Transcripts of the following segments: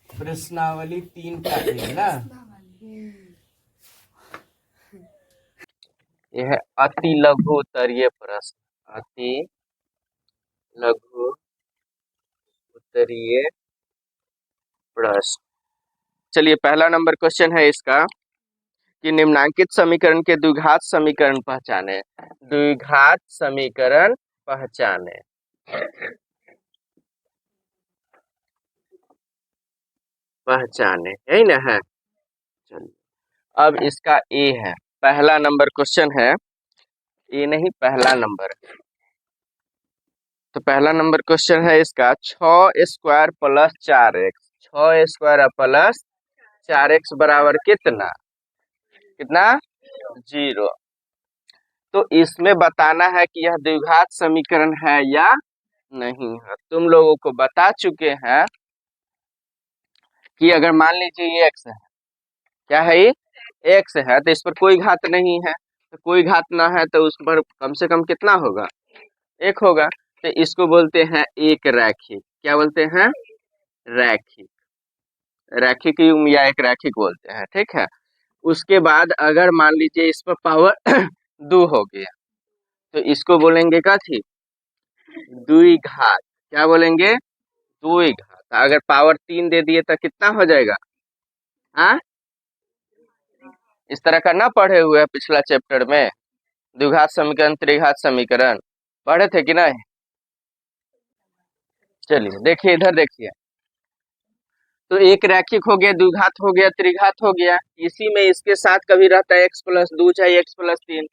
प्रश्नावली 3 का ए ना, यह है अति लघु उत्तरीय प्रश्न। अति लघु उत्तरीय प्रश्न। चलिए पहला नंबर क्वेश्चन है इसका कि निम्नांकित समीकरण के द्विघात समीकरण पहचाने। द्विघात समीकरण पहचाने। पहचाने है ना है। चलिए अब इसका ए है, पहला नंबर क्वेश्चन है। ए नहीं, पहला नंबर। तो पहला नंबर क्वेश्चन है इसका 6² प्लस 4x। 6² प्लस 4x बराबर कितना? कितना? 0। तो इसमें बताना है कि यह द्विघात समीकरण है या नहीं है। तुम लोगों को बता चुके हैं कि अगर मान लीजिए ये x है, क्या है ये? x है, तो इस पर कोई घात नहीं है। तो कोई घात ना है तो उस पर कम से कम कितना होगा? 1 होगा। तो इसको बोलते हैं एक रैखिक। क्या बोलते हैं? रैखिक। रैखिक युग्म या एक रैखिक बोलते हैं, ठीक है। उसके बाद अगर मान लीजिए इस पर पावर 2 हो गया तो इसको बोलेंगे क्या थी? द्विघात। क्या बोलेंगे? द्विघात। अगर पावर 3 दे दिए तो कितना हो जाएगा? हाँ, इस तरह का ना पढ़े हुए हैं पिछला चैप्टर में? द्विघात समीकरण, त्रिघात समीकरण पढ़े थे कि नहीं? चलिए देखिए, इधर देखिए। तो एक रैखिक हो गया, द्विघात हो गया, त्रिघात हो गया। इसी में इसके साथ कभी रहता है x+2 चाहे x+3,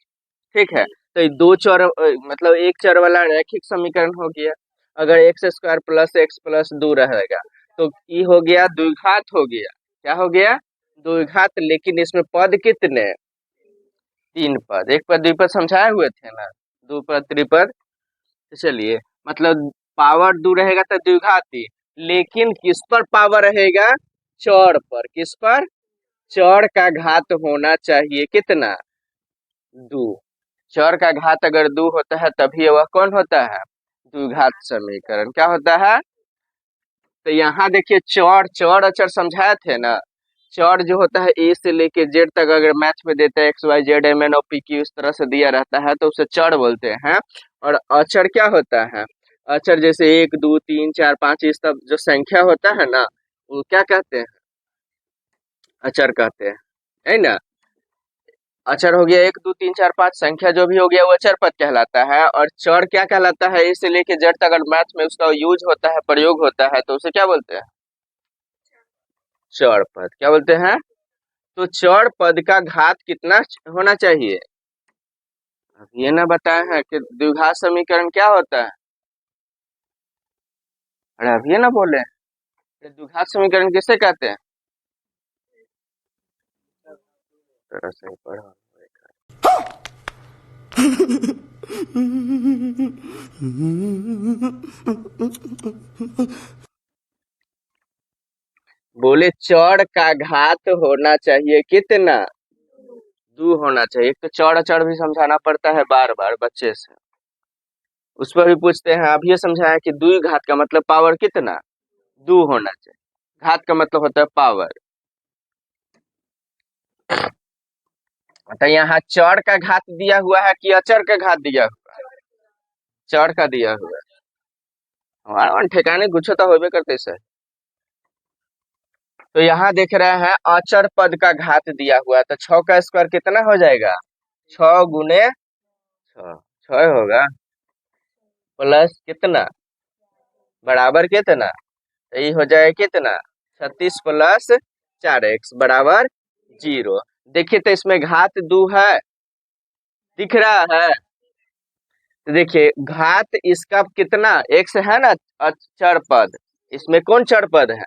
ठीक है। तो ये दो चर मतलब एक चर वाला रैखिक समीकरण हो गया। अगर x² प्लस x+2 रहेगा तो ये हो गया द्विघात हो गया। क्या हो गया? द्विघात। लेकिन इसमें पद कितने? 3 पद। एक पद द्विपद समझाए हुए थे ना, दो पद त्रिपद। तो चलिए, मतलब पावर 2 रहेगा तो द्विघात ही। लेकिन किस पर पावर रहेगा? चर पर। किस पर? चर का घात होना चाहिए कितना? 2। चर का घात अगर 2 होता है तभी वह कौन होता है? द्विघात समीकरण। क्या होता है? तो यहाँ देखिए, चर चर अचर समझाए थे ना। चर जो होता है ए से लेके जेड तक, अगर मैथ में देता है XYZ MN OP Q इस तरह से दिया रहता है तो उसे चर बोलते हैं। और अचर क्या होता है? अचर जैसे 1 2 3 4 5 इस सब जो संख्या होता है ना, वो क्या कहते हैं? अचर कहते हैं, है ना। अचर हो गया 1 2 3 4 5 संख्या जो भी हो गया वो अचर पद कहलाता है। और चर क्या कहलाता है? ए से लेके जेड तक अगर मैथ में उसका यूज होता है, प्रयोग होता है, तो उसे क्या बोलते हैं? चर पद। क्या बोलते हैं? तो चर पद का घात कितना होना चाहिए? अब ये ना बताए हैं कि द्विघात समीकरण क्या होता है। अरे अब ये ना बोले द्विघात समीकरण किसे कहते हैं? तरह से ही पढ़ा। बोले चर का घात होना चाहिए कितना? 2 होना चाहिए। एक तो चर अचर भी समझाना पड़ता है बार बार बच्चे से, उस पर भी पूछते हैं। अब ये समझाया कि द्विघात का मतलब पावर कितना? 2 होना चाहिए। घात का मतलब होता है पावर। तो यहाँ चर का घात दिया हुआ है कि अचर का घात दिया हुआ है? चर का दिया हुआ है। हमारा ठिकाने कुछ तो होबे करते सर। तो यहाँ देख रहे हैं अचर पद का घात दिया हुआ है, तो 6 का स्क्वायर कितना हो जाएगा? 6 गुने 6, 6 होगा। प्लस कितना? बराबर कितना? तो ये हो जाएगा कितना? 36 प्लस 4x बराबर 0। देखिए तो इसमें घात 2 है, दिख रहा है। तो देखिए घात इसका कितना? x है ना चर पद। इसमें कौन चर पद है?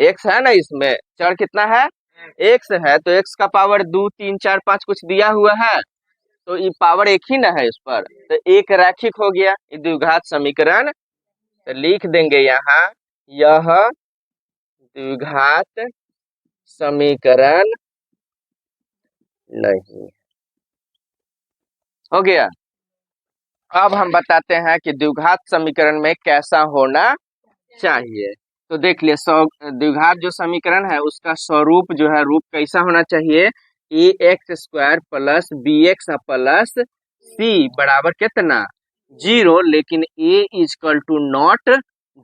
x है ना। इसमें चर कितना है? x है। तो x का पावर 2 3 4 5 कुछ दिया हुआ है, तो ये पावर एक ही ना है इस पर। तो एक रैखिक हो गया ये द्विघात समीकरण। तो लिख देंगे यहाँ, यह द्विघात समीकरण नहीं। हो गया। अब हम बताते हैं कि द्विघात समीकरण में कैसा होना चाहिए। तो देख लिए द्विघात जो समीकरण है उसका स्वरूप जो है रूप कैसा होना चाहिए, a x square plus b x plus c बराबर कितना 0, लेकिन ए इजकल टू नॉट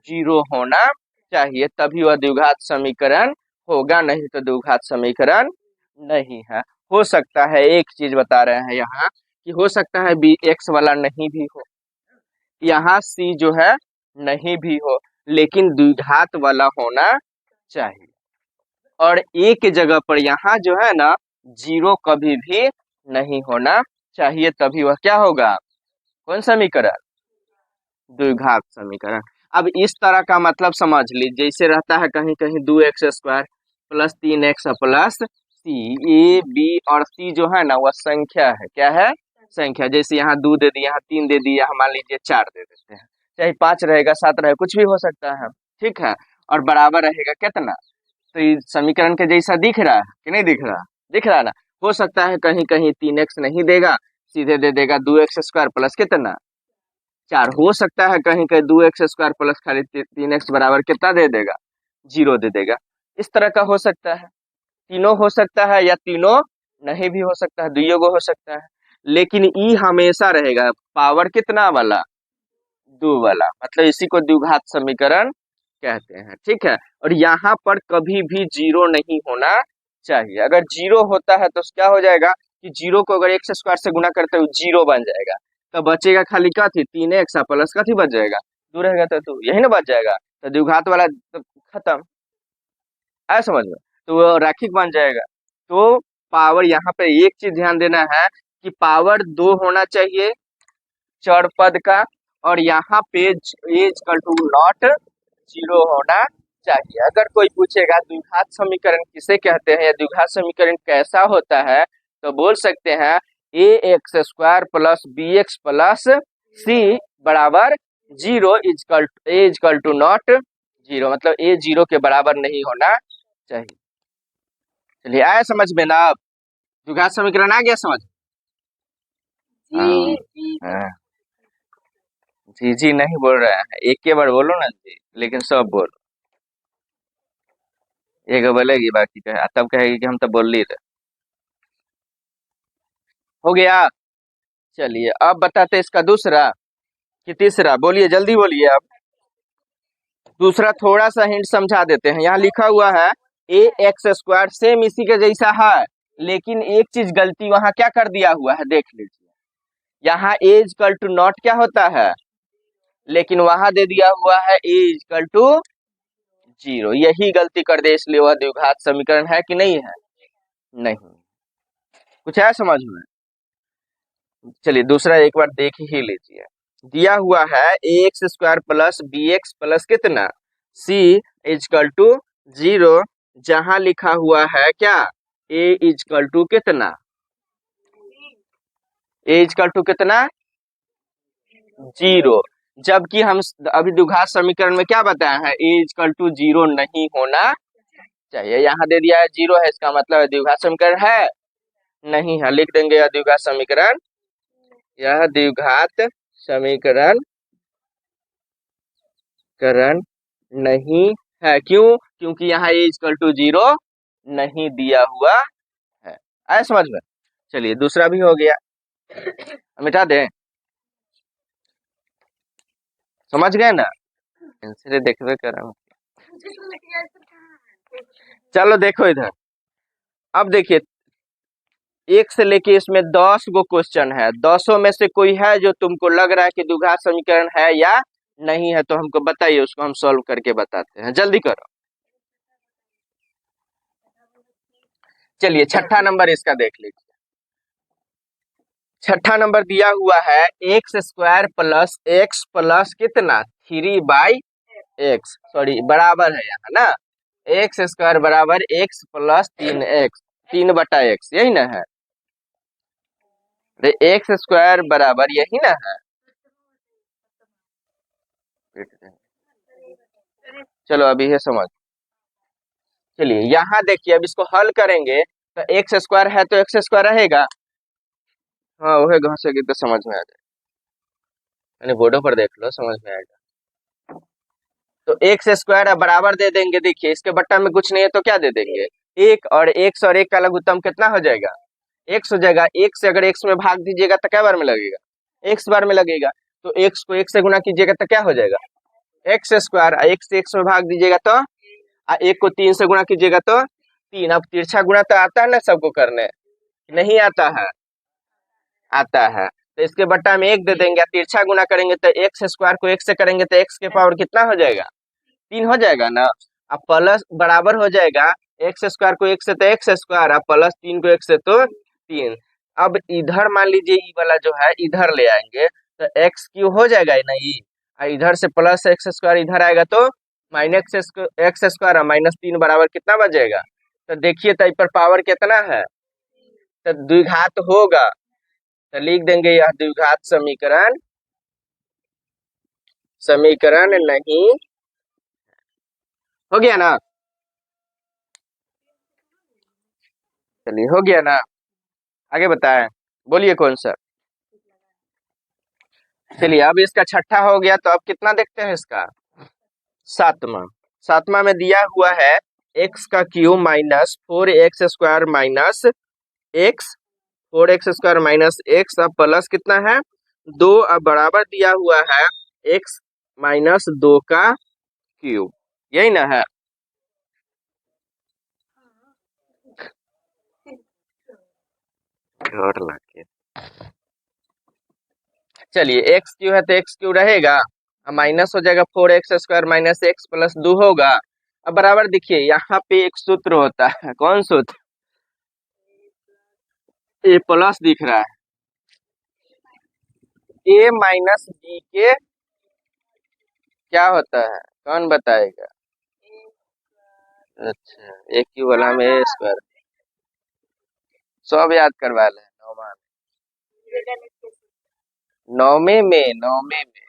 0 होना चाहिए, तभी वह द्विघात समीकरण होगा, नहीं तो द्विघात समीकरण नहीं है। हो सकता है एक चीज बता रहे हैं यहाँ कि हो सकता है बी एक्स वाला नहीं भी हो, यहाँ सी जो है नहीं भी हो, लेकिन द्विघात वाला होना चाहिए। और ए के जगह पर यहाँ जो है ना 0 कभी भी नहीं होना चाहिए, तभी वह क्या होगा, कौन समीकरण, द्विघात समीकरण। अब इस तरह का मतलब समझ लीजिए, जैसे रहता है कहीं कहीं 2x² plus 3x plus c, a b और सी जो है ना वह संख्या है, क्या है, संख्या। जैसे यहाँ 2 दे दिया, यहाँ 3 दे दिया, मान लीजिए 4 दे देते हैं, चाहे 5 रहेगा 7 रहेगा कुछ भी हो सकता है, ठीक है। और बराबर रहेगा कितना, तो ये समीकरण के जैसा दिख रहा है कि नहीं दिख रहा, दिख रहा है ना। हो सकता है कहीं कहीं 3x नहीं देगा, सीधे दे देगा 2x² प्लस कितना 4। हो सकता है कहीं कहीं 2x² प्लस खाली 3x बराबर कितना दे देगा 0 दे देगा। इस तरह का हो सकता है, तीनों हो सकता है या तीनों नहीं भी हो सकता है, दुइयों को हो सकता है, लेकिन ई हमेशा रहेगा पावर कितना वाला, 2 वाला, मतलब इसी को द्विघात समीकरण कहते हैं, ठीक है। और यहाँ पर कभी भी 0 नहीं होना चाहिए, अगर 0 होता है तो क्या हो जाएगा कि 0 को अगर x² से गुना करते हुए 0 बन जाएगा, तो बचेगा खाली क्या थी 3x प्लस का थी बच जाएगा, 2 रहेगा तो यही ना बच जाएगा, तो द्विघात वाला तो खत्म, आया समझ में, तो वो रैखिक बन जाएगा। तो पावर यहाँ पे एक चीज ध्यान देना है कि पावर 2 होना चाहिए चर पद का, और यहाँ पे ए इक्वल टू नॉट 0 होना चाहिए। अगर कोई पूछेगा द्विघात समीकरण किसे कहते हैं या द्विघात समीकरण कैसा होता है, तो बोल सकते हैं ax² plus b x plus c बराबर 0 इजकल टू नॉट 0, मतलब ए 0 के बराबर नहीं होना चाहिए। चलिए आया समझ में ना, अब द्विघात समीकरण आ गया समझ। हाँ, जी जी नहीं बोल रहे हैं, एक के बार बोलो ना जी, लेकिन सब बोलो, एक बोलेगी बाकी तब कहेगी कि हम तो बोल ही रहे। हो गया, चलिए अब बताते इसका दूसरा कि तीसरा, बोलिए जल्दी बोलिए। अब दूसरा थोड़ा सा हिंट समझा देते हैं, यहाँ लिखा हुआ है ax², सेम इसी के जैसा है, लेकिन एक चीज गलती वहां क्या कर दिया हुआ है देख लीजिए, यहाँ a इक्वल टू नॉट क्या होता है, लेकिन वहां दे दिया हुआ है a इक्वल टू 0, यही गलती कर दे, इसलिए वह द्विघात समीकरण है कि नहीं है, नहीं। कुछ है समझ में, चलिए दूसरा एक बार देख ही लीजिए। दिया हुआ है ax² plus b x plus कितना c इजकल टू 0, जहां लिखा हुआ है क्या a इजकल टू कितना, a इजकल टू कितना 0, जबकि हम अभी द्विघात समीकरण में क्या बताया है a इजकल टू 0 नहीं होना चाहिए। यहाँ दे दिया है 0 है, इसका मतलब है द्विघात समीकरण है नहीं है, लिख देंगे यह द्विघात समीकरण, यह द्विघात समीकरण करण नहीं है, क्यों, क्योंकि यहाँ a इक्वल टू 0 नहीं दिया हुआ है। आया समझ में, चलिए दूसरा भी हो गया, मिटा दें, समझ गए ना, आंसर देखबे कर रहा हूँ। चलो देखो इधर, अब देखिए एक से लेके इसमें 10 गो क्वेश्चन है, 10 में से कोई है जो तुमको लग रहा है कि द्विघात समीकरण है या नहीं है, तो हमको बताइए, उसको हम सॉल्व करके बताते हैं, जल्दी करो। चलिए छठा नंबर इसका देख लीजिए, छठा नंबर दिया हुआ है x² प्लस एक्स प्लस कितना 3/x, सॉरी बराबर है यहाँ ना, x² बराबर x प्लस 3x, 3/x, यही ना है, x² बराबर यही ना है। चलो अभी है समझ, चलिए यहाँ देखिए, अब इसको हल करेंगे तो x² है तो x² रहेगा, हाँ वह घसेंगे तो समझ में आ जाए। यानी बोर्डो पर देख लो, समझ में आएगा। तो एक्स स्क्वायर अब बराबर दे देंगे, देखिए इसके बट्टा में कुछ नहीं है तो क्या दे देंगे, एक, और एक्स और एक का लघुत्तम कितना हो जाएगा, एक्स हो जाएगा। एक से अगर एक्स में भाग दीजिएगा तो क्या बार में लगेगा, एक्स बार में लगेगा। तो एक्स को एक से गुना कीजिएगा तो क्या हो जाएगा, एक्स स्क्वायर। एक से एक्स में भाग दीजिएगा तो, एक को तीन से गुना कीजिएगा तो तीन। अब तिरछा गुना तो आता है ना सबको करने, नहीं आता है, आता है। तो इसके बट्टा में एक दे देंगे, तिरछा गुना करेंगे तो एक्स स्क्वायर को एक से करेंगे तो एक्स के पावर कितना हो जाएगा, तीन हो जाएगा ना। अब प्लस बराबर हो जाएगा, एक्स स्क्वायर को एक से तो एक्स स्क्वायर, अब प्लस तीन को एक से तो तीन। अब इधर मान लीजिए ई वाला जो है इधर ले आएंगे तो एक्स क्यू हो जाएगा ना ई, इधर से प्लस एक्स स्क्वायर इधर आएगा तो माइनस एक्स स्क्वायर माइनस तीन बराबर कितना बचेगा। तो देखिए तो इस पर पावर कितना है, तो द्विघात होगा, तो लिख देंगे यह द्विघात समीकरण, समीकरण नहीं, हो गया ना, चलिए हो गया ना, आगे बताएं, बोलिए कौन सा। चलिए अब इसका छठा हो गया, तो अब कितना देखते हैं इसका, सातवां। सातवां में दिया हुआ है एक्स का cube minus four x square minus x, four x square minus x, अब प्लस कितना है दो, अब बराबर दिया हुआ है एक्स माइनस दो का क्यूब, यही ना है। चलिए एक्स क्यू है तो एक्स क्यू रहेगा, माइनस हो जाएगा four x square minus x plus दो होगा। अब बराबर देखिए यहाँ पे एक सूत्र होता है, कौन सूत्र, ए प्लस दिख रहा है, ए माइनस बी के क्या होता है, कौन बताएगा। अच्छा, ए क्यू वाला में ए स्क्वायर, सब याद करवा ले, नौवे में, नौवे में।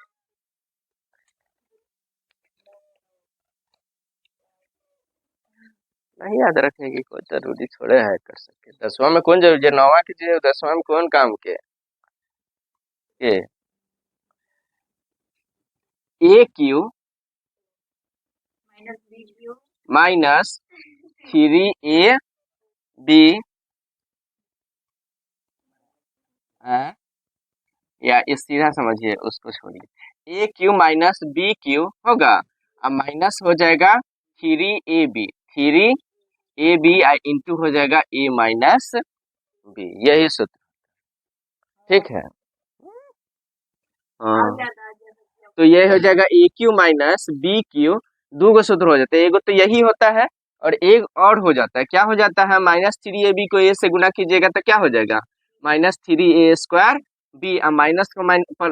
नहीं याद रखेगी कोई जरूरी थोड़े है कर सके, दसवां में कौन जरूरी है, नौवा की चीज दसवां में कौन काम के, a q minus three a b, या इस सीधा समझिए उसको छोड़िए, a q minus b q होगा, अब माइनस हो जाएगा three a b, three a b into हो जाएगा ए माइनस बी, यही सूत्र, ठीक है। हाँ, तो ये हो जाएगा ए क्यू माइनस बी क्यू, दो गो सूत्र हो जाते हैं, एगो तो यही होता है और एक और हो जाता है, क्या हो जाता है, माइनस थ्री ए बी को ए से गुना कीजिएगा तो क्या हो जाएगा, minus three a square b, minus को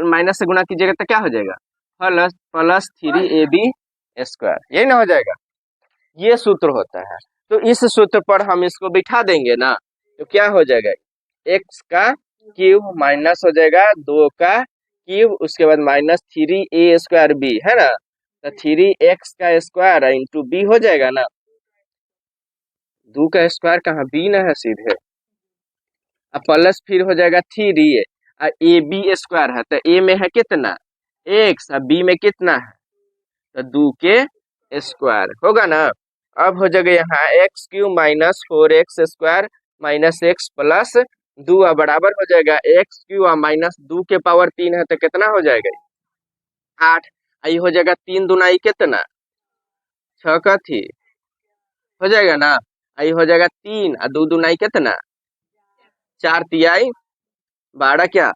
माइनस से गुना कीजिएगा तो क्या हो जाएगा, plus plus three a b square, यही ना हो जाएगा, ये सूत्र होता है। तो इस सूत्र पर हम इसको बिठा देंगे ना, तो क्या हो जाएगा, एक्स का क्यूब माइनस हो जाएगा दो का क्यूब, उसके बाद minus three a square B है ना, तो थ्री एक्स का स्क्वायर इंटू बी हो जाएगा ना, दो का स्क्वायर कहाँ बी ना है सीधे, अब प्लस फिर हो जाएगा थ्री ए बी स्क्वायर है, तो ए में है कितना एक्स, अब बी में कितना है, तो दो के स्क्वायर होगा ना। अब हो जाएगा यहाँ x Q minus four x square minus x plus दो, बराबर हो जाएगा एक्स क्यू माइनस दो के पावर तीन है तो कितना हो जाएगा, आठ, आई हो जाएगा तीन दुनाई कितना, छह का थी, हो जाएगा ना, आई हो जाएगा तीन और दो दुनाई कितना, चार तिहाई बारह, क्या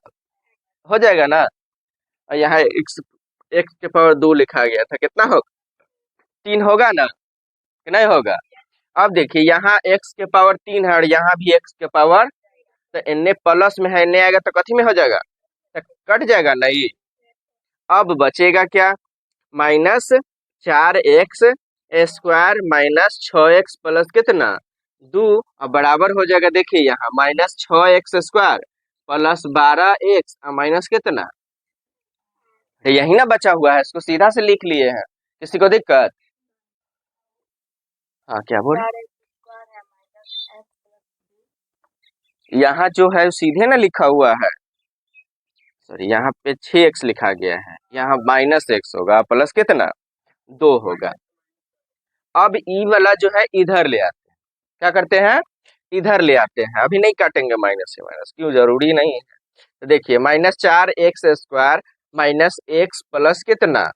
हो जाएगा ना, और यहाँ एक्स, एक्स के पावर दो लिखा गया था, कितना हो, तीन होगा ना कि नहीं होगा। अब देखिए यहाँ x के पावर तीन है और यहाँ भी x के पावर, तो एन प्लस में है, एन आएगा तो कथी में हो जाएगा, तो कट जाएगा नहीं। अब बचेगा क्या, माइनस चार एक्स स्क्वायर माइनस छ एक्स प्लस कितना दो, अब बराबर हो जाएगा, देखिए यहाँ माइनस छ एक्स स्क्वायर प्लस बारह एक्स माइनस कितना, तो यही ना बचा हुआ है, इसको सीधा से लिख लिए हैं, किसी को दिक्कत, हाँ क्या बोल, यहाँ जो है सीधे ना लिखा हुआ है, सॉरी यहाँ पे 6x लिखा गया है, यहाँ -x होगा, प्लस कितना 2 होगा। अब ई वाला जो है इधर ले आते हैं, क्या करते हैं इधर ले आते हैं, अभी नहीं काटेंगे माइनस से माइनस, क्यों जरूरी नहीं है। तो देखिए -4x² माइनस x प्लस कितना,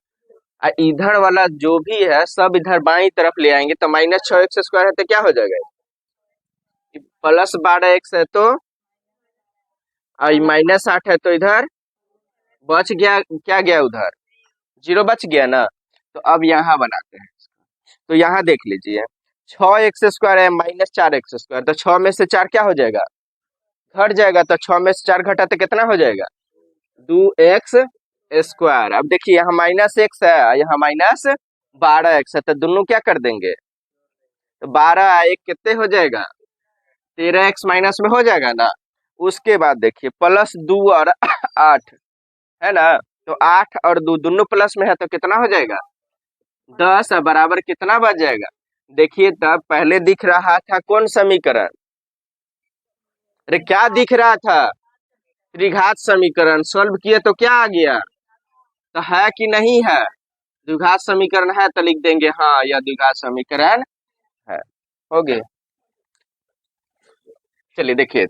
इधर वाला जो भी है सब इधर बाई तरफ ले आएंगे, तो -6x² है तो क्या हो जाएगा +12x है, तो -8 है, तो इधर बच गया, क्या गया उधर 0 बच गया ना। तो अब यहाँ बनाते हैं, तो यहाँ देख लीजिए 6x² है -4x², तो 6 में से 4 क्या हो जाएगा घट जाएगा, तो 6 में से 4 घटा तो कितना हो जाएगा 2x²। अब देखिए यहाँ -x है, यहाँ -12x है, तो दोनों क्या कर देंगे, तो 12 1 कितने हो जाएगा 13x माइनस में हो जाएगा ना। उसके बाद देखिए +2 और 8 है ना, तो 8 और 2 दोनों प्लस में है, तो कितना हो जाएगा 10 बराबर कितना बच जाएगा। देखिए तब पहले दिख रहा था कौन समीकरण, अरे क्या दिख रहा था त्रिघात समीकरण, सॉल्व किए तो क्या आ गया, तो है कि नहीं है द्विघात समीकरण है, तो लिख देंगे हाँ यह द्विघात समीकरण है, हो गए। चलिए देखिए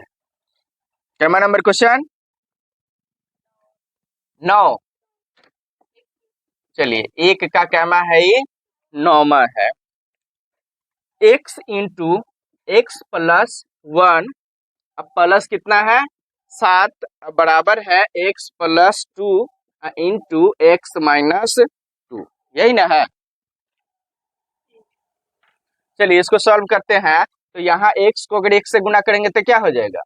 कैमा नंबर क्वेश्चन 9, चलिए एक का कैमा है ये 9वां है, x इंटू एक्स प्लस 1, अब प्लस कितना है 7 बराबर है x plus 2 into x minus 2, यही ना है। चलिए इसको सॉल्व करते हैं, तो यहाँ x को अगर 1 से गुना करेंगे तो क्या हो जाएगा,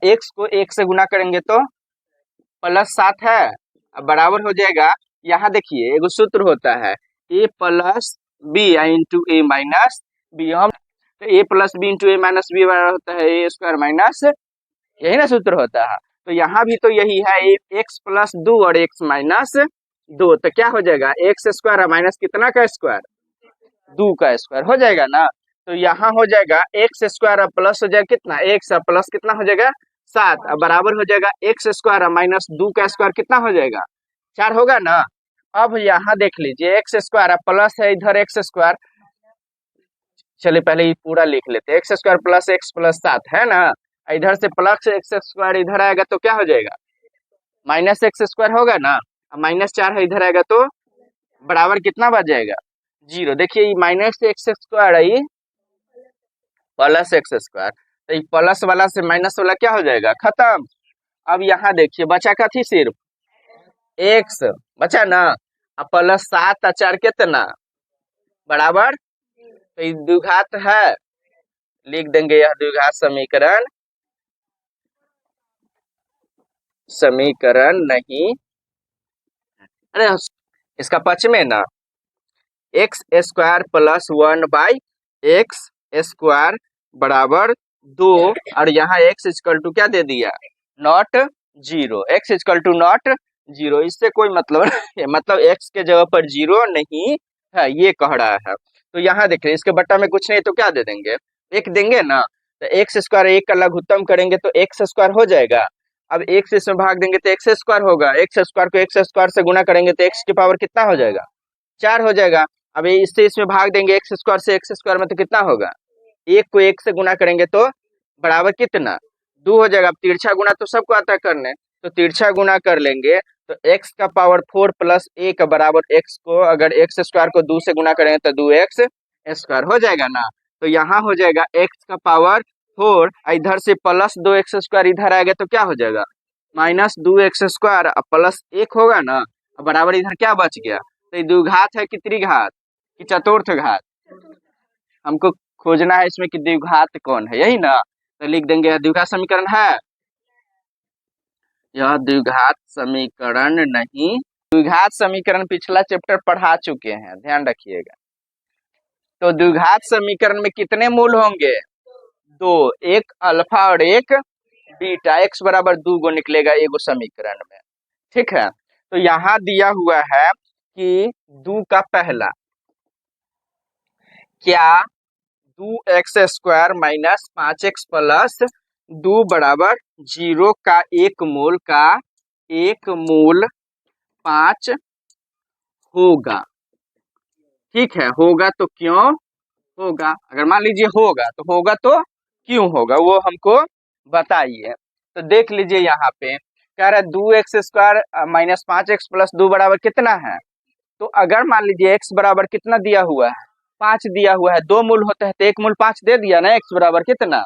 x को 1 से गुना करेंगे तो +7 है, अब बराबर हो जाएगा, यहाँ देखिए एगो सूत्र होता है a plus b into a minus b, हम तो a plus b into a minus b बराबर होता है a² माइनस, यही ना सूत्र होता है। तो यहाँ भी तो यही है x प्लस 2 और x माइनस 2, तो क्या हो जाएगा x² माइनस कितना का स्क्वायर 2 का स्क्वायर हो जाएगा ना। तो यहाँ हो जाएगा x² प्लस हो जाएगा कितना x प्लस कितना हो जाएगा 7, अब बराबर हो जाएगा x² माइनस 2 का स्क्वायर कितना हो जाएगा 4 होगा ना। अब यहाँ देख लीजिए x² प्लस है इधर x², चलिए पहले ये पूरा लिख लेते हैं, x² प्लस x प्लस 7 है ना, इधर से प्लस x² इधर आएगा तो क्या हो जाएगा -x² होगा ना, -4 है इधर आएगा तो बराबर कितना बच जाएगा 0। देखिए ये -x² है प्लस x², तो ये प्लस वाला से माइनस वाला क्या हो जाएगा खत्म। अब यहाँ देखिए बचा का थी सिर्फ x बचा ना, अब +7 और 4 कितना बराबर, तो ये द्विघात है, लिख देंगे यह द्विघात समीकरण नहीं, अरे इसका पक्ष में ना x² प्लस 1/x² बराबर 2, और यहाँ x इक्वल टू क्या दे दिया not 0, x equal to not 0, इससे कोई मतलब नहीं, मतलब x के जगह पर 0 नहीं है ये कह रहा है। तो यहाँ देख रहे इसके बट्टा में कुछ नहीं तो क्या दे देंगे 1 देंगे ना, तो x² 1 का लघुत्तम करेंगे तो x² हो जाएगा, अब x इसमें भाग देंगे तो x² होगा, x² को x² से गुना करेंगे तो x की पावर कितना हो जाएगा 4 हो जाएगा। अब इससे इसमें भाग देंगे x² से x² में तो कितना होगा 1 को 1 से गुना करेंगे तो बराबर कितना 2 हो जाएगा। अब तिरछा गुना तो सबको आता करने, तो तिरछा गुना कर लेंगे तो x का पावर 4 प्लस 1 बराबर x को अगर x² को 2 से गुना करेंगे तो 2x² हो जाएगा ना। तो यहाँ हो जाएगा x का पावर 4, इधर से प्लस 2x² इधर आएगा तो क्या हो जाएगा -2x² प्लस 1 होगा ना, बराबर इधर क्या बच गया, तो ये द्विघात है कि त्रिघात कि चतुर्थ घात, हमको खोजना है इसमें कि द्विघात कौन है, यही ना, तो लिख देंगे यह द्विघात समीकरण है, यह द्विघात समीकरण नहीं। द्विघात समीकरण पिछला चैप्टर पढ़ा चुके हैं, ध्यान रखिएगा। तो द्विघात समीकरण में कितने मूल होंगे 2, एक अल्फा और एक बीटा, x बराबर 2 गो निकलेगा एगो समीकरण में, ठीक है। तो यहाँ दिया हुआ है कि 2 का पहला क्या 2x² माइनस 5x प्लस 2 बराबर 0 का एक मूल का एक मूल 5 होगा। ठीक है, होगा तो क्यों होगा, अगर मान लीजिए होगा तो क्यों होगा वो हमको बताइए। तो देख लीजिए यहाँ पे कह रहा है 2x² माइनस 5x प्लस 2 बराबर कितना है। तो अगर मान लीजिए x बराबर कितना दिया हुआ है, 5 दिया हुआ है, 2 मूल होते हैं तो 1 मूल 5 दे दिया ना, x बराबर कितना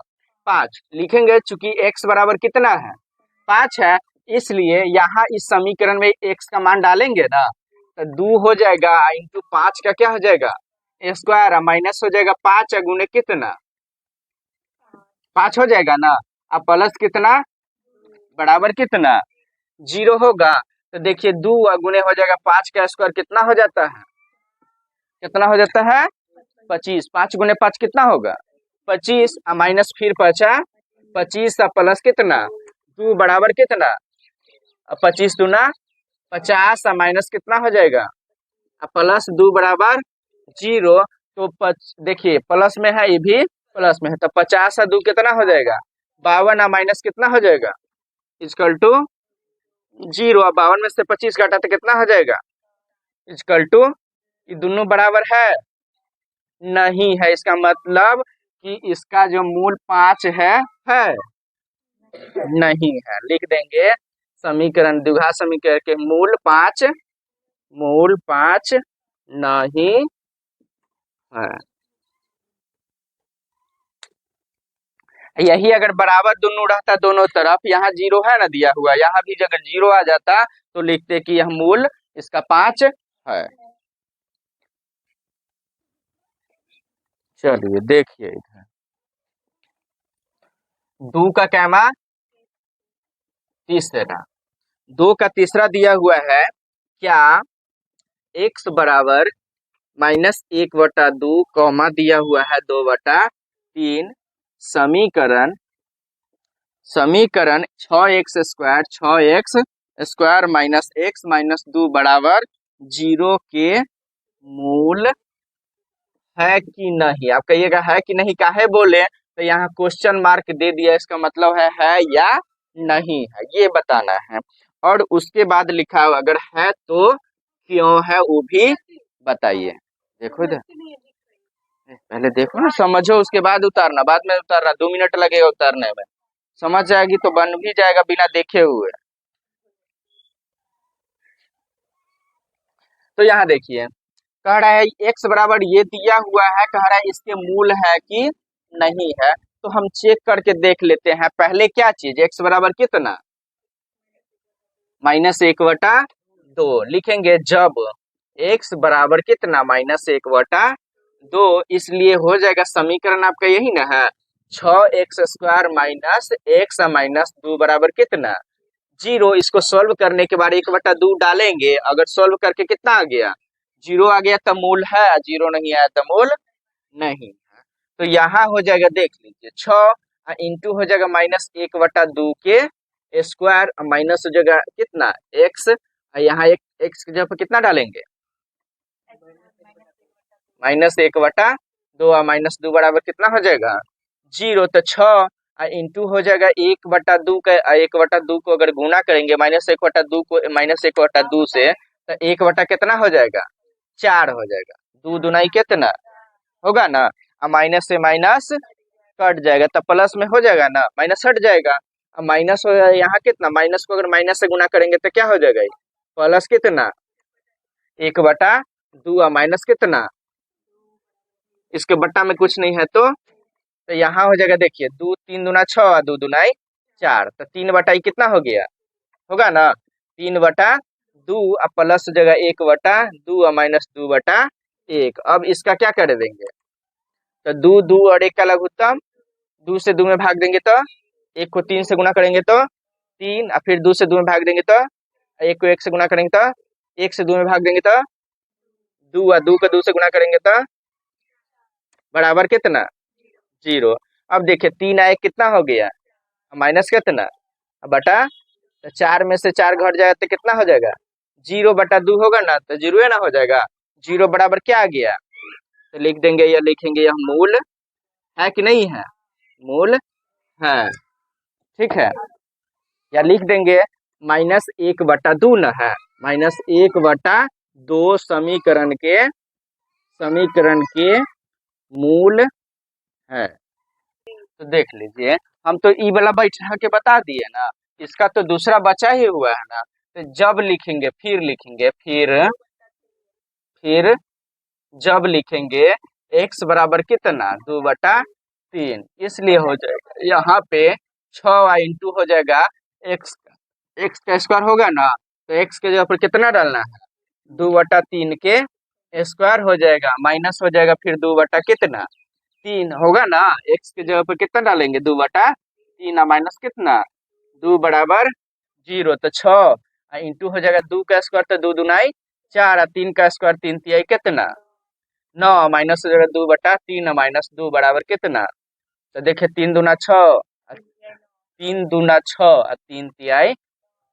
5 लिखेंगे। चूंकि x बराबर कितना है 5 है, इसलिए यहाँ इस समीकरण में x का मान डालेंगे ना, तो 2 हो जाएगा इंटू 5 का क्या हो जाएगा स्क्वायर, माइनस हो जाएगा 5 गुने कितना 5 हो जाएगा ना, अब प्लस कितना बराबर कितना 0 होगा। तो देखिए 2 गुने हो जाएगा 5 का स्क्वायर कितना हो जाता है, कितना हो जाता है 25। 5 गुने 5 कितना होगा 25, माइनस फिर बचा 25 प्लस कितना 2 बराबर कितना 25 दूना 50, माइनस कितना हो जाएगा प्लस 2 बराबर 0। तो देखिए प्लस में है, ये भी प्लस में है, तो 50 2 कितना हो जाएगा 52, माइनस कितना हो जाएगा इक्वल टू 0। अब 52 में से 25 घटा तो कितना हो जाएगा इक्वल टू, ये दोनों बराबर है नहीं है, इसका मतलब कि इसका जो मूल 5 है नहीं है। लिख देंगे समीकरण, द्विघात समीकरण के मूल 5 नहीं है। यही अगर बराबर दोनों रहता दोनों तरफ, यहाँ 0 है ना दिया हुआ, यहाँ भी अगर 0 आ जाता तो लिखते कि यह मूल इसका 5 है। चलिए देखिए इधर 2 का कैमा तीसरा, 2 का तीसरा दिया हुआ है, क्या x बराबर माइनस 1/2 कॉमा दिया हुआ है 2/3 समीकरण 6x² माइनस x माइनस 2 बराबर 0 के मूल है कि नहीं। आप कहिएगा है कि नहीं काहे बोले, तो यहाँ क्वेश्चन मार्क दे दिया, इसका मतलब है या नहीं है ये बताना है। और उसके बाद लिखा हुआ अगर है तो क्यों है वो भी बताइए। देखो इधर, पहले देखो ना, समझो, उसके बाद उतारना, बाद में उतारना 2 मिनट लगेगा उतारने में, समझ जाएगी तो बन भी जाएगा बिना देखे हुए। तो यहाँ देखिए कह रहा है x बराबर ये दिया हुआ है, कह रहा है इसके मूल है कि नहीं है। तो हम चेक करके देख लेते हैं पहले क्या चीज, x बराबर कितना -1/2 लिखेंगे, जब x बराबर कितना -1/2, इसलिए हो जाएगा समीकरण आपका यही ना है 6x² माइनस x माइनस 2 बराबर कितना 0। इसको सॉल्व करने के बाद 1/2 डालेंगे, अगर सॉल्व करके कितना आ गया 0 आ गया तो मूल है, 0 नहीं आया तो मूल नहीं है। तो यहाँ हो जाएगा देख लीजिए 6 इंटू हो जाएगा -1/2 के स्क्वायर, माइनस हो जाएगा कितना x, यहाँ एक x की जगह पर कितना डालेंगे -1/2, माइनस 2 बराबर कितना हो जाएगा 0। तो 6 इंटू हो जाएगा 1/2 का, 1/2 को अगर गुना करेंगे -1/2 को -1/2 से, तो 1 कितना हो जाएगा 4 हो जाएगा, 2 दूनाई कितना होगा ना, माइनस से माइनस कट जाएगा, तब प्लस में हो जाएगा ना, माइनस हट जाएगा, अब माइनस हो जाएगा यहाँ कितना, माइनस को अगर माइनस से गुना करेंगे तो क्या हो जाएगा प्लस कितना 1/2, माइनस कितना, इसके बट्टा में कुछ नहीं है तो यहाँ हो जाएगा देखिए 2 3 दूना 6, 2 दूनाई 4, तो 3/2 कितना हो गया होगा ना 3/2, अब प्लस हो जाएगा 1/2 माइनस 2/1। अब इसका क्या कर देंगे, तो 2 2 और 1 का लघुत्तम, 2 से 2 में भाग देंगे तो 1 को 3 से गुना करेंगे तो 3, और फिर 2 से 2 में भाग देंगे तो 1 को 1 से गुना करेंगे तो 1 से 2 में भाग देंगे तो 2, और 2 को 2 से गुना करेंगे तो बराबर कितना 0। अब देखिए 3 1 कितना हो गया माइनस कितना बटा, तो 4 में से 4 घट जाएगा तो कितना हो जाएगा 0/2 होगा ना, तो 0 ना हो जाएगा, 0 बराबर क्या आ गया, तो लिख देंगे या लिखेंगे यह मूल है कि नहीं है, मूल है, ठीक है, या लिख देंगे माइनस 1/2 न है, -1/2 समीकरण के मूल है। तो देख लीजिए, हम तो ई वाला बैठा के बता दिए ना, इसका तो दूसरा बचा ही हुआ है ना। तो जब लिखेंगे फिर जब लिखेंगे x बराबर कितना 2/3, इसलिए हो जाएगा यहाँ पे 6y इंटू हो जाएगा x का स्क्वायर होगा ना। तो x के जगह पर कितना डालना है 2/3 के स्क्वायर हो जाएगा, माइनस हो जाएगा फिर 2/3 होगा ना। x के जगह पर कितना डालेंगे 2/3 माइनस कितना 2 बराबर 0, तो 6 इंटू हो जाएगा 2 का स्क्वायर तो 2 दूनाई 4, 3 का स्क्वायर 3 तिहाई कितना 9, माइनस हो जाएगा 2/3 माइनस 2 बराबर कितना। तो देखिए 3 दूना 6, 3 दूना 6 और 3 तिहाई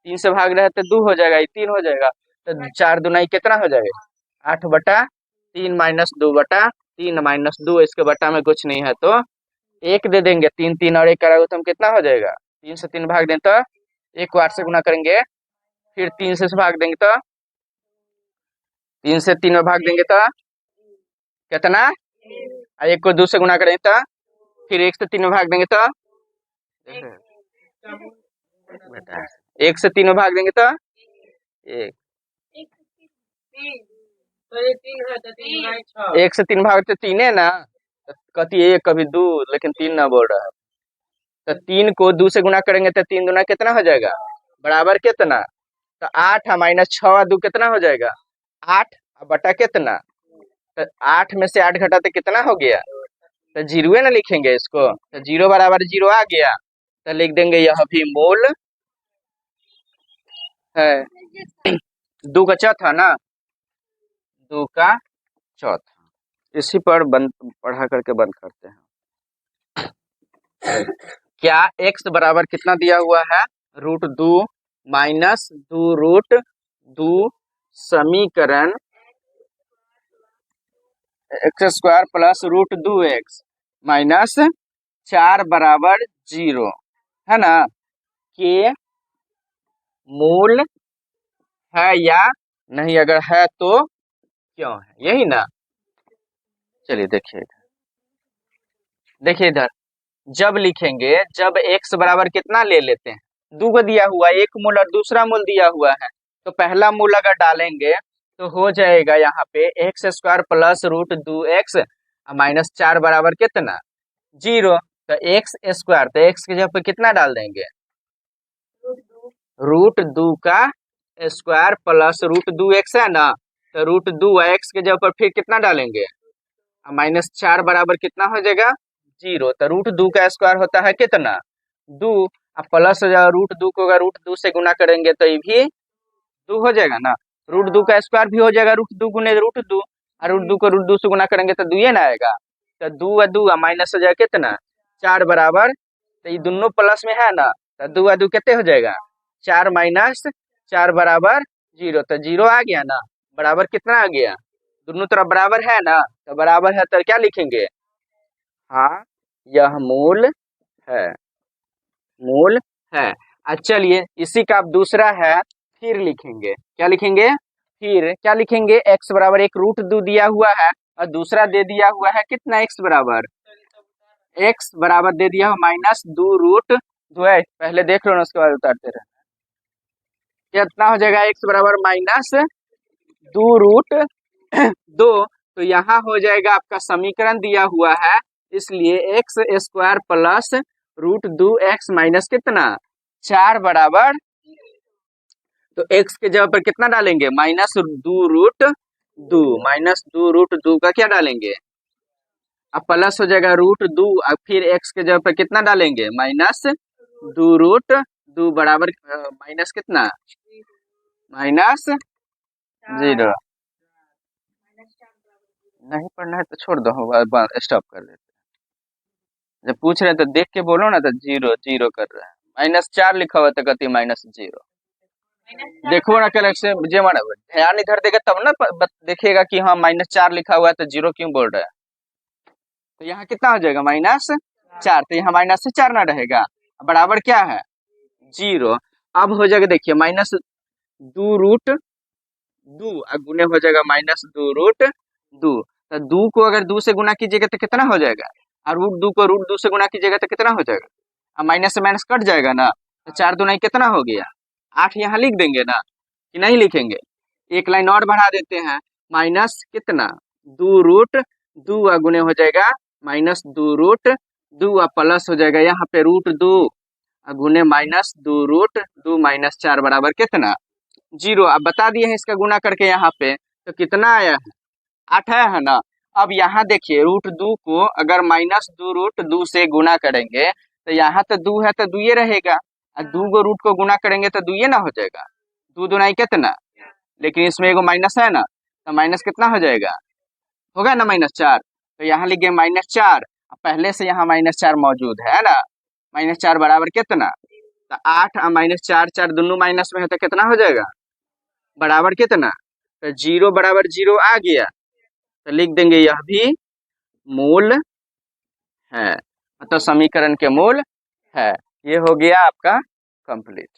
3 से भाग रहे तो 2 हो जाएगा, ये 3 हो जाएगा। तो 4 दूनाई कितना हो जाएगा 8/3 माइनस 2/3 माइनस 2, इसके बटा में कुछ नहीं है तो 1 दे देंगे। 3 3 और 1 कराओ तो हम कितना हो जाएगा 3 से 3 भाग दें तो 1 को 8 से गुना करेंगे, फिर 3 से भाग देंगे तो 3 से 3 में भाग देंगे तो कितना, 1 को 2 से गुना करेंगे तो फिर 1 से 3 में भाग देंगे तो 1 से 3 में भाग देंगे तो 1, 1 से 3 भाग तो 3 है ना, कति 1 कभी 2 लेकिन 3 ना बोल रहा है। तो 3 को 2 से गुना करेंगे तो 3 दूना कितना हो जाएगा बराबर कितना, तो 8 माइनस 6 2 कितना हो जाएगा 8 बटा कितना, तो 8 में से 8 घटाते कितना हो गया, तो 0 ना लिखेंगे इसको, तो 0 बराबर 0 आ गया, तो लिख देंगे यह भी मोल है। 2 का चौथा ना, 2 का चौथा, इसी पर पढ़ा करके बंद करते हैं। क्या x बराबर कितना दिया हुआ है √2 माइनस 2√2 समीकरण x² प्लस √2x माइनस 4 बराबर 0 है ना, के मूल है या नहीं, अगर है तो क्यों है, यही ना। चलिए देखिए इधर जब लिखेंगे, जब x बराबर कितना ले लेते हैं 2 को दिया हुआ है, एक मूल और दूसरा मूल दिया हुआ है, तो पहला मूल अगर डालेंगे तो हो जाएगा यहाँ पे x² प्लस √2x माइनस 4 बराबर कितना 0, तो x², तो x के जगह पे कितना डाल देंगे √2 का स्क्वायर प्लस √2x है ना, तो √2 x के जगह पर फिर कितना डालेंगे माइनस 4 बराबर कितना हो जाएगा 0, तो √2 का स्क्वायर होता है कितना 2, अब प्लस हो जाएगा √2 को अगर √2 से गुना करेंगे तो ये भी 2 हो जाएगा ना, √2 का स्क्वायर भी हो जाएगा √2 गुने √2, और √2 को √2 से गुना करेंगे तो 2 ना आएगा, तो 2 और 2 माइनस हो जाएगा कितना 4 बराबर, तो ये दोनों प्लस में है ना, तो 2 और 2 कितने हो जाएगा 4 माइनस 4 बराबर 0, तो 0 आ गया ना, बराबर कितना आ गया, दोनों तरफ बराबर है ना, तो बराबर है तो क्या लिखेंगे, हाँ यह मूल है, मूल है। अच्छा चलिए इसी का अब दूसरा है, फिर लिखेंगे, क्या लिखेंगे फिर क्या लिखेंगे, x बराबर एक √2 दिया हुआ है और दूसरा दे दिया हुआ है कितना x बराबर दे दिया माइनस 2√2 है, पहले देख लो ना उसके बाद उतारते रहे, कितना हो जाएगा x बराबर माइनस 2√2, तो यहाँ हो जाएगा आपका समीकरण दिया हुआ है, इसलिए x² प्लस √2x माइनस कितना 4 बराबर, तो x के जगह पर कितना डालेंगे -2√2 का क्या डालेंगे, अब प्लस हो जाएगा √2, अब फिर x के जगह पर कितना डालेंगे -2√2 बराबर माइनस कितना -0, नहीं पढ़ना है तो छोड़ दो, स्टॉप कर देते, जब पूछ रहे तो देख के बोलो ना, तो 0 0 कर रहे हैं, -4 लिखा हुआ तो कहती -0, देखो ना कलेक्शन ध्यान इधर देगा तब ना देखेगा कि हाँ -4 लिखा हुआ है तो 0 क्यों बोल रहा है, तो यहाँ कितना हो जाएगा -4, तो यहाँ -4 ना रहेगा, बराबर क्या है 0, अब हो जाएगा, देखिए माइनस 2√2 गुने हो जाएगा -2√2। तो 2 को अगर 2 से गुना कीजिएगा तो कितना हो जाएगा, और √2 को √2 से गुना कीजिएगा तो कितना हो जाएगा। अब माइनस से माइनस कट जाएगा ना, तो 4 दूना कितना हो गया 8, यहाँ लिख देंगे ना कि नहीं लिखेंगे। एक लाइन और बढ़ा देते हैं, माइनस कितना 2√2 गुने हो जाएगा -2√2 प्लस हो जाएगा यहाँ पे √2 गुने -2√2 -4 बराबर कितना 0। अब बता दिए हैं इसका गुना करके यहाँ पे, तो कितना आया है 8 आया है ना। अब यहाँ देखिए √2 को अगर -2√2 से गुना करेंगे तो यहाँ तो 2 है तो 2 ये रहेगा, और 2 को रूट को गुना करेंगे तो 2 ये ना हो जाएगा, 2 दूनाई कितना, लेकिन इसमें एगो माइनस है ना, तो माइनस कितना हो जाएगा, होगा ना -4। तो यहाँ लिख गए -4, पहले से यहाँ -4 मौजूद है ना, -4 बराबर कितना, तो 8 और -4, 4 दोनों माइनस में है तो कितना हो जाएगा बराबर कितना, तो 0 बराबर 0 आ गया, तो लिख देंगे यह भी मूल है, मतलब समीकरण के मूल है। ये हो गया आपका कंप्लीट।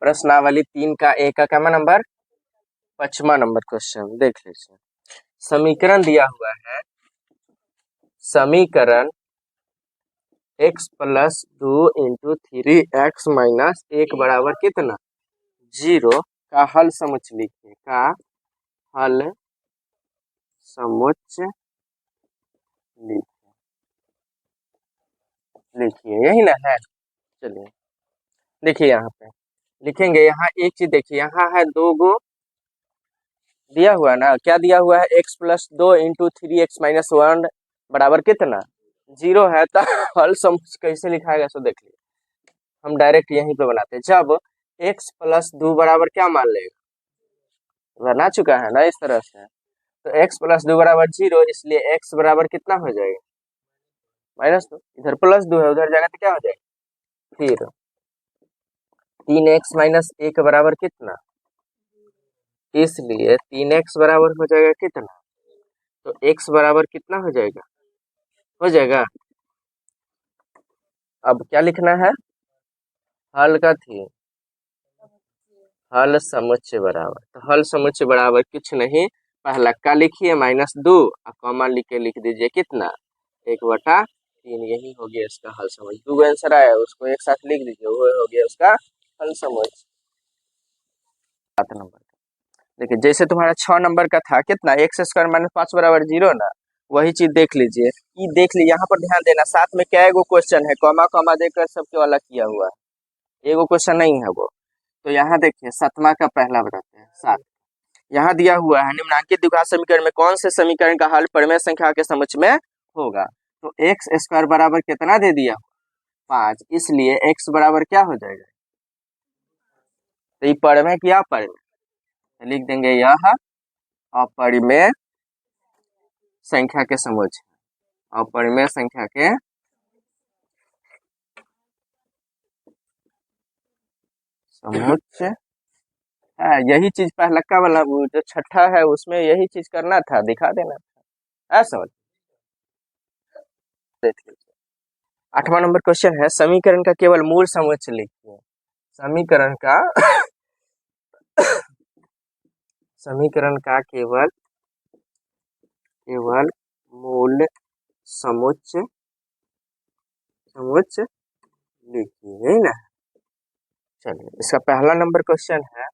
प्रश्नावली 3 का ए का क्या नंबर 5वां नंबर क्वेश्चन देख लीजिए। समीकरण दिया हुआ है, समीकरण x + 2 × 3x - 1 बराबर कितना 0 का हल समुच्च लिखिए, का हल समुच्च लिखिए, यही ना है। चलिए देखिए यहाँ पे लिखेंगे, यहाँ एक चीज देखिए, यहाँ है 2 गो दिया हुआ है ना, क्या दिया हुआ है x + 2 × 3x - 1 बराबर कितना 0 है। तो हल समुच्च कैसे लिखाएगा सो देख लीजिए, हम डायरेक्ट यहीं पे बनाते हैं। जब x + 2 बराबर क्या मान लेगा, बना चुका है ना इस तरह से, तो x + 2 बराबर 0, इसलिए x बराबर कितना हो जाएगा -2, इधर +2 है उधर जाएगा तो क्या हो जाएगा, फिर 3x - 1 बराबर कितना, इसलिए 3x बराबर हो जाएगा कितना, तो x बराबर कितना हो जाएगा। अब क्या लिखना है, हल का थी हल समुच्च बराबर, तो हल समुच्च बराबर कुछ नहीं, पहला का लिखिए -2 और कॉमा लिख दीजिए कितना 1/3, यही हो गया इसका हल समुच्च। 2 आंसर आया उसको एक साथ लिख दीजिए, वो हो गया उसका हल समुच्च। 7 नंबर देखिए, जैसे तुम्हारा 6 नंबर का था कितना x² - 5 बराबर 0 ना, वही चीज देख लीजिए, ये देख लीजिए यहाँ पर ध्यान देना, साथ में क्या एगो क्वेश्चन है, कॉमा कॉमा देकर सबके वाला किया हुआ है, एगो क्वेश्चन नहीं है वो। तो यहाँ देखिए 7वां का पहला बताते हैं, 7 यहाँ दिया हुआ है, निम्नांकित द्विघात समीकरण में कौन से समीकरण का हल परिमेय संख्या के समुच्च में होगा। तो x² बराबर कितना दे दिया 5, इसलिए x बराबर क्या हो जाएगा, तो ये परिमेय क्या परिमेय, तो लिख देंगे यह अपरिमेय संख्या के समुच्च, अपरिमेय संख्या के समुच्च है। यही चीज पहलका वाला जो छठा है उसमें यही चीज करना था, दिखा देना था, समझ। 8वां नंबर क्वेश्चन है, समीकरण का केवल मूल समुच्च लिखिए। समीकरण का समीकरण का केवल मूल समुच्च लिखिए, यही ना। चलिए इसका पहला नंबर क्वेश्चन है,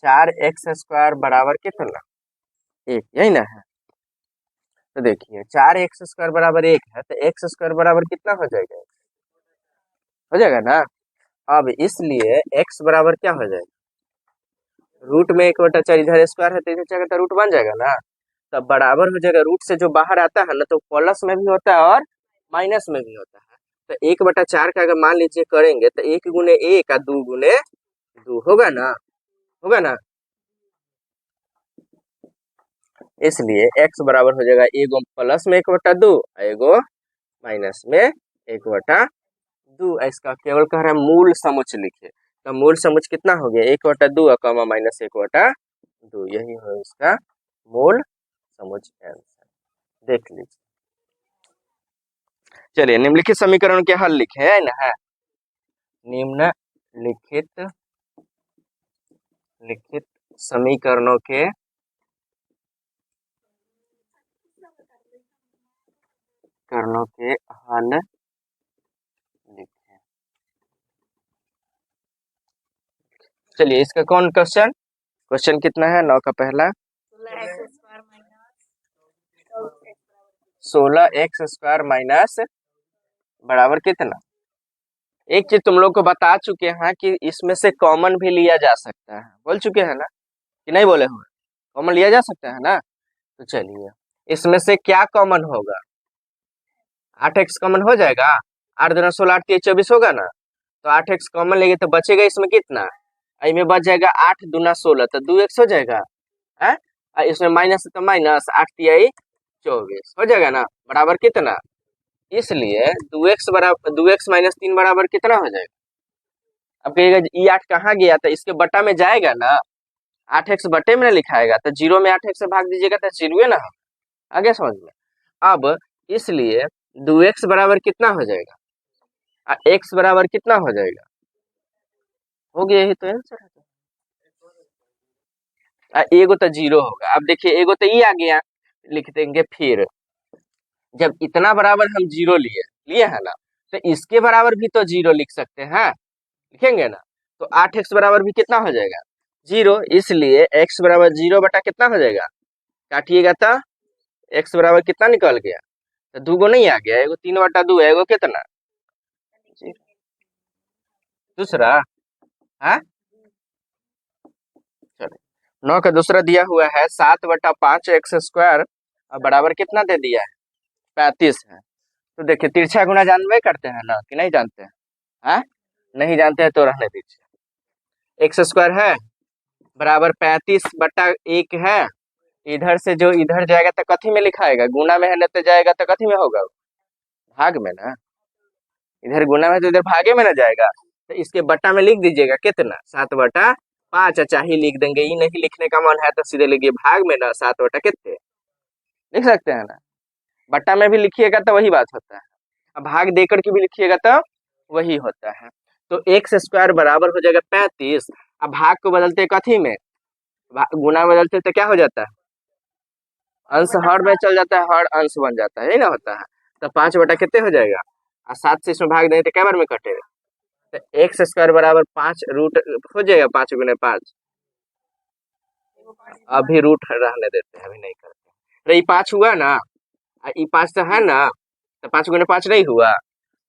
4x² बराबर कितना 1, यही ना है। तो देखिए 4x² बराबर 1 है, तो x² बराबर कितना हो जाएगा ना। अब इसलिए x बराबर क्या हो जाएगा, रूट में 1/4, इधर स्क्वायर है तो इधर जाएगा तो रूट बन जाएगा ना, तब बराबर हो जाएगा, रूट से जो बाहर आता है ना तो प्लस में भी होता है और माइनस में भी होता है। तो 1/4 का अगर मान लीजिए करेंगे तो 1 गुने 1 और 2 गुने 2 होगा ना, इसलिए x बराबर हो जाएगा एगो प्लस में 1/2 एगो माइनस में 1/2। इसका केवल कह रहा है मूल समुच्च लिखे, तो मूल समुच्च कितना हो गया 1/2 और कॉमा माइनस 1/2, यही है इसका मूल समुच्च आंसर, देख लीजिए। चलिए निम्नलिखित समीकरणों के हल लिखे है ना, है निम्नलिखित लिखित समीकरणों के हल लिखे। चलिए इसका कौन क्वेश्चन कितना है 9 का पहला 16x² माइनस बराबर कितना। एक चीज तुम लोग को बता चुके हैं कि इसमें से कॉमन भी लिया जा सकता है, बोल चुके हैं ना कि नहीं बोले हुए, कॉमन लिया जा सकता है ना। तो चलिए इसमें से क्या कॉमन होगा, 8x कॉमन हो जाएगा, 8 दूना 16 8 3 24 होगा ना, तो 8x कॉमन लेंगे तो बचेगा इसमें कितना, में बच जाएगा 8 दूना 16 तो 2x हो जाएगा है, इसमें माइनस है तो माइनस 8 3 24 हो जाएगा ना, बराबर कितना। इसलिए 2x माइनस 3 बराबर कितना हो जाएगा। अब कहिएगा ये 8 कहाँ गया, तो इसके बटा में जाएगा ना, 8x बटे में लिखाएगा तो 0 में 8x से भाग दीजिएगा तो 0 ना, आगे समझ में। अब इसलिए 2x बराबर कितना हो जाएगा, x बराबर कितना हो जाएगा, हो गया, यही तो आंसर है। एगो तो 0 होगा। अब देखिए एगो तो ये आ गया, लिख देंगे फिर जब इतना बराबर हम 0 लिए है ना, तो इसके बराबर भी तो 0 लिख सकते हैं, लिखेंगे ना। तो 8x बराबर भी कितना हो जाएगा 0, इसलिए x बराबर 0 बटा कितना हो जाएगा, काटिएगा तो x बराबर कितना निकल गया, तो 2 गो नहीं आ गया, एगो 3 बटा 2 है, एगो कितना दूसरा है। चलो 9 का दूसरा दिया हुआ है 7 बटा 5x² बराबर कितना दे दिया है 35 है। तो देखिए तिरछा गुना जानवे करते हैं ना कि नहीं जानते हैं, हाँ नहीं जानते हैं तो रहने दीजिए। x² है बराबर 35 बटा 1 है, इधर से जो इधर जाएगा तो कथी में लिखाएगा, गुना में है ना, तो जाएगा तो कथी में होगा, भाग में ना, इधर गुना में तो इधर भागे में ना जाएगा, तो इसके बटा में लिख दीजिएगा कितना 7 बटा 5, चाहे लिख देंगे, ये नहीं लिखने का मन है तो सीधे लिखिए भाग में ना 7 बटा कितने लिख सकते हैं ना, बट्टा में भी लिखिएगा तो वही बात होता है, अब भाग देकर के भी लिखिएगा तो वही होता है। तो x² बराबर हो जाएगा 35, अब भाग को बदलते कथी में, गुना बदलते तो क्या हो जाता है, अंश हर में चल जाता है, हर अंश बन जाता है, यही ना होता है। तो 5 बटा कितने हो जाएगा, और 7 से इसमें भाग देंगे तो क्या बार में कटेगा, तो x² बराबर 5 रूट हो जाएगा, 5 गुने 5, अभी रूट रहने देते हैं, अभी नहीं करते। ये 5 हुआ ना, ये 5 तो है ना, तो 5 गुने 5 नहीं हुआ,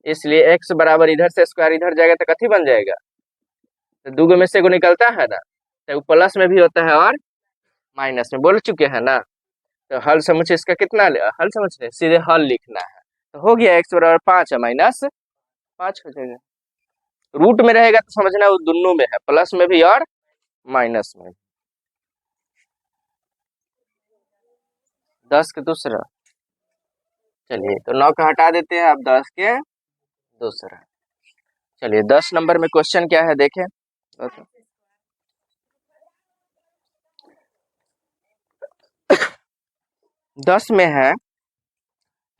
इसलिए x बराबर इधर से स्क्वायर इधर जाएगा तो कथी बन जाएगा, तो 2 में से एगो निकलता है ना, तो प्लस में भी होता है और माइनस में, बोल चुके हैं ना। तो हल समुच्चय इसका कितना, हल समुच्चय सीधे हल लिखना है, तो हो गया x बराबर 5 है माइनस 5 हो जाएगा। रूट में रहेगा तो समझना वो दोनों में है, प्लस में भी और माइनस में। 10 के दूसरा, चलिए तो 9 का हटा देते हैं, अब 10 के दूसरा। चलिए 10 नंबर में क्वेश्चन क्या है देखें, 10 में है,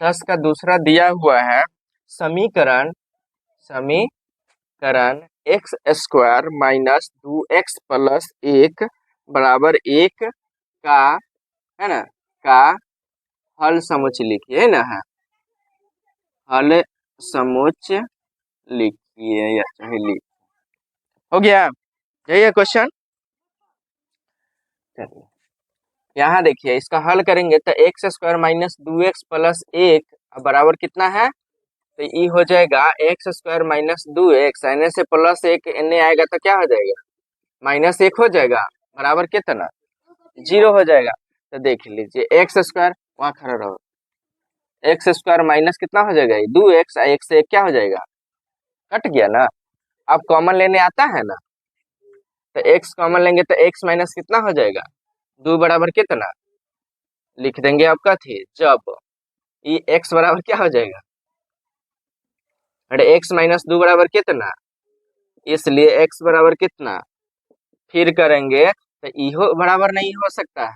10 का दूसरा दिया हुआ है समीकरण x² माइनस 2x प्लस 1 बराबर 1 का, है ना, का हल समुच्चय लिखिए, है ना, है हल समुच्चय लिखिए या चाहे लिख, हो गया, यही है क्वेश्चन। चलिए यहाँ देखिए इसका हल करेंगे तो x² माइनस 2x प्लस 1 बराबर कितना है, तो ये हो जाएगा x² माइनस 2x, आने से प्लस 1 एने आएगा तो क्या हो जाएगा माइनस 1 हो जाएगा, बराबर कितना 0 हो जाएगा। तो देख लीजिए x² वहां खड़ा रहो, x² माइनस कितना हो जाएगा 2x, 1 से 1 क्या हो जाएगा कट गया ना। अब कॉमन लेने आता है ना, तो x कॉमन लेंगे तो x माइनस कितना हो जाएगा 2 बराबर कितना, लिख देंगे आपका थी जब ये x बराबर क्या हो जाएगा, अरे x माइनस 2 बराबर कितना, इसलिए x बराबर कितना, फिर करेंगे तो इहो बराबर नहीं हो सकता है,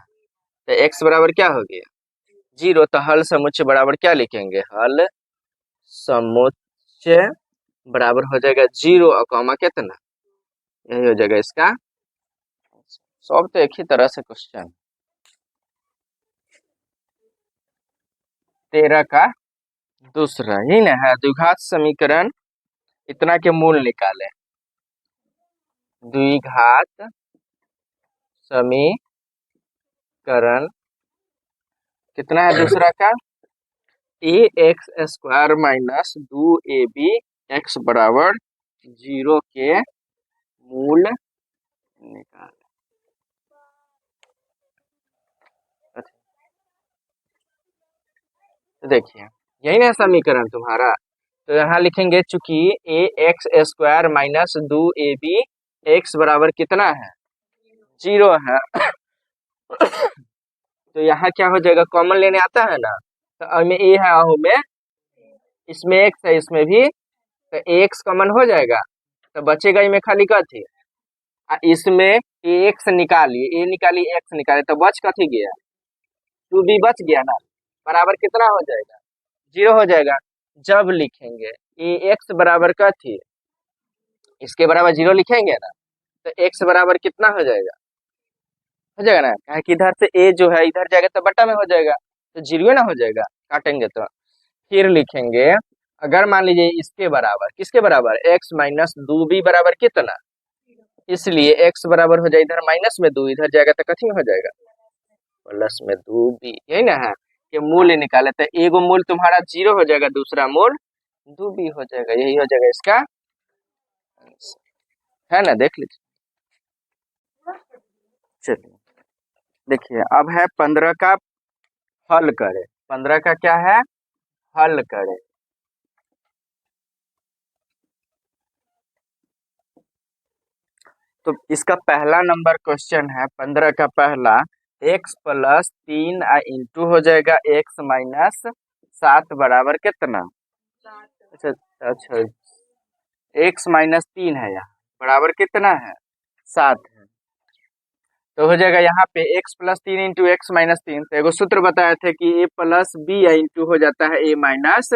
तो x बराबर क्या हो गया 0, तो हल समुच्चय बराबर क्या लिखेंगे, हल समुच्चय बराबर हो जाएगा 0 और कॉमा कितना, यही हो जाएगा इसका। सब तो एक ही तरह से क्वेश्चन। 13 का दूसरा ही ना है, द्विघात समीकरण इतना के मूल निकाले। द्विघात समीकरण कितना है दूसरा का, ax² माइनस 2ab x बराबर 0 के मूल निकाले। तो देखिए यही ना समीकरण तुम्हारा, तो यहाँ लिखेंगे चूंकि ax² माइनस 2ab x बराबर कितना है, 0 है। तो यहाँ क्या हो जाएगा, कॉमन लेने आता है ना, तो में a है और में इसमें x है, इसमें भी, तो x कॉमन हो जाएगा, तो बचेगा में खाली कथी, इसमें x निकालिए, a निकालिए x निकालिए, तो बच कथी गया, 2b बच गया ना, बराबर कितना हो जाएगा, 0 हो जाएगा। जब लिखेंगे ax बराबर कथी, इसके बराबर 0 लिखेंगे ना, तो x बराबर कितना हो जाएगा ना, कहे कि इधर से a जो है इधर जाएगा तो बट्टा में हो जाएगा, तो 0 ना हो जाएगा, काटेंगे तो। फिर लिखेंगे अगर मान लीजिए इसके बराबर, किसके बराबर, x माइनस 2b बराबर कितना, इसलिए x बराबर हो जाए इधर माइनस में 2, इधर जाएगा तो कथी में हो जाएगा, प्लस में 2b, यही ना है कि मूल निकाले, तो एगो मूल तुम्हारा 0 हो जाएगा, दूसरा मूल 2b हो जाएगा, यही हो जाएगा इसका आंसर, है ना, देख लीजिए। चलिए देखिए अब है 15 का हल करें, 15 का क्या है, हल करें। तो इसका पहला नंबर क्वेश्चन है 15 का पहला, x प्लस 3 इंटू हो जाएगा x माइनस 7 बराबर कितना, अच्छा अच्छा, x माइनस 3 है, यहाँ बराबर कितना है, 7 है। तो हो जाएगा यहाँ पे x plus 3 into x minus 3, तो एगो सूत्र बताए थे कि a प्लस बी इंटू हो जाता है a माइनस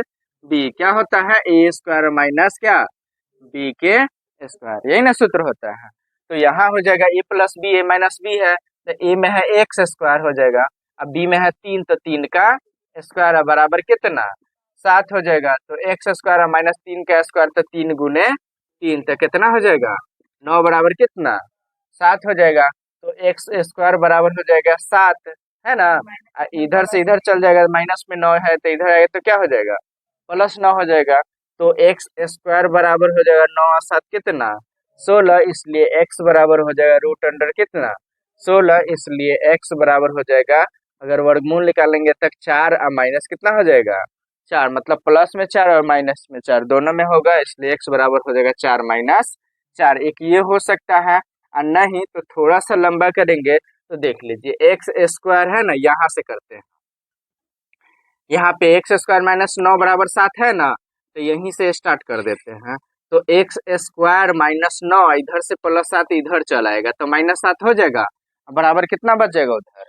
बी, क्या होता है, a स्क्वायर माइनस क्या, b के स्क्वायर, यही ना सूत्र होता है। तो यहाँ हो जाएगा a plus b, a minus b है, तो a में है एक्स स्क्वायर हो जाएगा, अब b में है 3, तो 3 का स्क्वायर बराबर कितना, 7 हो जाएगा, तो एक्स स्क्वायर माइनस 3 का स्क्वायर, तो 3 गुने 3, तो कितना हो जाएगा, 9 बराबर कितना, 7 हो जाएगा। तो एक्स स्क्वायर बराबर हो जाएगा 7, है ना, इधर से इधर चल जाएगा, माइनस में 9 है तो इधर आएगा तो क्या हो जाएगा, प्लस 9 हो जाएगा। तो एक्स स्क्वायर बराबर हो जाएगा 9 और 7 कितना, 16, इसलिए एक्स बराबर हो जाएगा रूट अंडर कितना, 16, इसलिए एक्स बराबर हो जाएगा, अगर वर्गमूल निकालेंगे तक 4 और माइनस कितना हो जाएगा, 4, मतलब प्लस में 4 और माइनस में 4 दोनों में होगा, इसलिए एक्स बराबर हो जाएगा 4 माइनस 4। एक ये हो सकता है, और नहीं तो थोड़ा सा लंबा करेंगे, तो देख लीजिए एक्स स्क्वायर है ना, यहाँ से करते हैं, यहाँ पे एक्स स्क्वायर माइनस 9 बराबर 7 है ना, तो यहीं से स्टार्ट कर देते हैं। तो एक्स स्क्वायर माइनस 9, इधर से प्लस 7 इधर चला आएगा, तो माइनस 7 हो जाएगा, बराबर कितना बच जाएगा उधर,